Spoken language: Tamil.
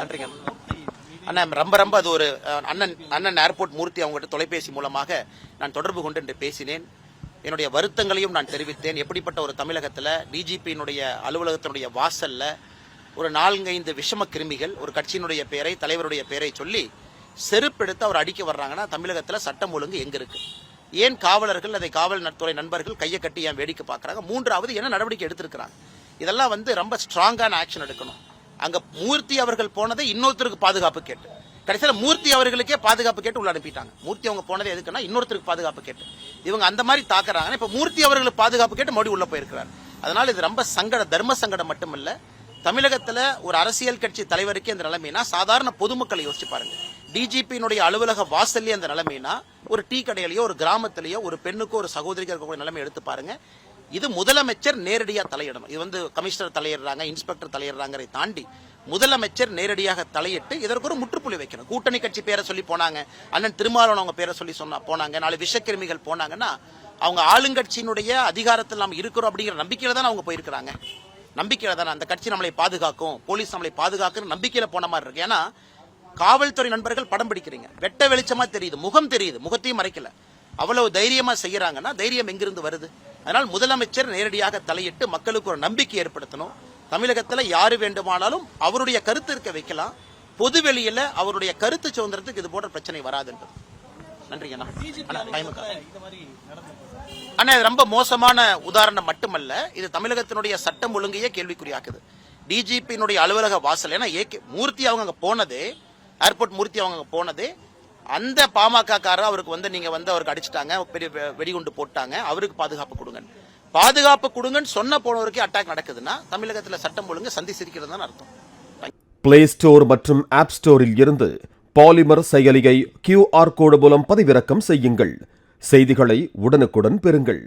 நன்றிங்க அண்ணா. ரொம்ப அது ஒரு அண்ணன் ஏர்போர்ட் மூர்த்தி அவங்ககிட்ட தொலைபேசி மூலமாக நான் தொடர்பு கொண்டு என்று பேசினேன். என்னுடைய வருத்தங்களையும் நான் தெரிவித்தேன். எப்படிப்பட்ட ஒரு தமிழகத்தில் டிஜிபியினுடைய அலுவலகத்தினுடைய வாசல்ல ஒரு 4-5 விஷம கிருமிகள் ஒரு கட்சியினுடைய பெயரை, தலைவருடைய பெயரை சொல்லி செருப்பெடுத்து அவர் அடிக்க வர்றாங்கன்னா தமிழகத்தில் சட்டம் ஒழுங்கு எங்க இருக்கு? ஏன் காவலர்கள், அதை காவல்துறை நண்பர்கள் கையை கட்டி ஏன் வேடிக்கை பார்க்கறாங்க? மூன்றாவது என்ன நடவடிக்கை எடுத்திருக்கிறாங்க? இதெல்லாம் ரொம்ப ஸ்ட்ராங்கான ஆக்ஷன் எடுக்கணும். அங்க மூர்த்தி அவர்கள் போனதை இன்னொருத்தருக்கு பாதுகாப்பு கேட்டு, கடைசியில் மூர்த்தி அவர்களுக்கே பாதுகாப்பு கேட்டு உள்ள அனுப்பிட்டாங்க. மூர்த்தி அவங்க போனதை எதுக்குன்னா இன்னொருத்தருக்கு பாதுகாப்பு கேட்டு. இவங்க அந்த மாதிரி தாக்குறாங்க. இப்ப மூர்த்தி அவர்களுக்கு பாதுகாப்பு கேட்டு மறுபடியும் உள்ள போயிருக்கிறார். அதனால இது ரொம்ப தர்ம சங்கடம் மட்டுமல்ல, தமிழகத்துல ஒரு அரசியல் கட்சி தலைவருக்கே இந்த நிலைமைனா சாதாரண பொதுமக்களை யோசிச்சு பாருங்க. டிஜிபியினுடைய அலுவலக வாசல்லே அந்த நிலைமைனா ஒரு டீ கடையிலயோ ஒரு கிராமத்திலேயோ ஒரு பெண்ணுக்கோ ஒரு சகோதரிக்கு இருக்கக்கூடிய நிலைமை எடுத்து பாருங்க. இது முதலமைச்சர் நேரடியாக தலையிடணும். இது கமிஷனர் தலையிடுறாங்க, இன்ஸ்பெக்டர் தலையிடுறாங்க தாண்டி முதலமைச்சர் நேரடியாக தலையிட்டு இதற்கு ஒரு முற்றுப்புள்ளி வைக்கணும். கூட்டணி கட்சி பேரை சொல்லி போனாங்க, அண்ணன் திருமாவளவன் அவங்க பேரை சொல்லி போனாங்க, 4 விஷக்கிருமிகள் போனாங்கன்னா அவங்க ஆளுங்கட்சியினுடைய அதிகாரத்தில் நாம் இருக்கிறோம் அப்படிங்கிற நம்பிக்கையில தான் அவங்க போயிருக்கிறாங்க. நம்பிக்கையில தானே அந்த கட்சி நம்மளை பாதுகாக்கும், போலீஸ் நம்மளை பாதுகாக்கும் நம்பிக்கையில போன மாதிரி இருக்கு. ஏன்னா காவல்துறை நண்பர்கள் படம் பிடிக்கிறீங்க, வெட்ட வெளிச்சமா தெரியுது, முகம் தெரியுது, முகத்தையும் மறைக்கல. அவ்வளவு தைரியமா செய்யறாங்கன்னா தைரியம் எங்கிருந்து வருது? அதனால் முதலமைச்சர் நேரடியாக தலையிட்டு மக்களுக்கு ஒரு நம்பிக்கை ஏற்படுத்தணும். தமிழகத்தில் யாரு வேண்டுமானாலும் அவருடைய கருத்து இருக்க வைக்கலாம். பொதுவெளியில அவருடைய கருத்து சுதந்திரத்துக்கு இது போன்ற பிரச்சனை வராது. நன்றி அண்ணா. இது ரொம்ப மோசமான உதாரணம் மட்டுமல்ல, இது தமிழகத்தினுடைய சட்டம் ஒழுங்கையே கேள்விக்குறியாக்குது. டிஜிபியினுடைய அலுவலக வாசல், ஏன்னா மூர்த்தி அவங்க போனதே, ஏர்போர்ட் மூர்த்தி அவங்க போனதே அந்த பாமக காரர் அவருக்கு நீங்க அவருக்கு அடிச்சுட்டாங்க, பெரிய வெடிகுண்டு போட்டாங்க, அவருக்கு பாதுகாப்பு கொடுங்க, பாதுகாப்பு கொடுங்கன்னு சொன்ன போனவருக்கே அட்டாக் நடக்குதுன்னா தமிழகத்தில் சட்டம் ஒழுங்கு சந்தி சிரிக்கிறது தான் அர்த்தம். பிளே ஸ்டோர் மற்றும் ஆப் ஸ்டோரில் இருந்து பாலிமர் செயலியை QR கோடு மூலம் பதிவிறக்கம் செய்யுங்கள். செய்திகளை உடனுக்குடன் பெறுங்கள்.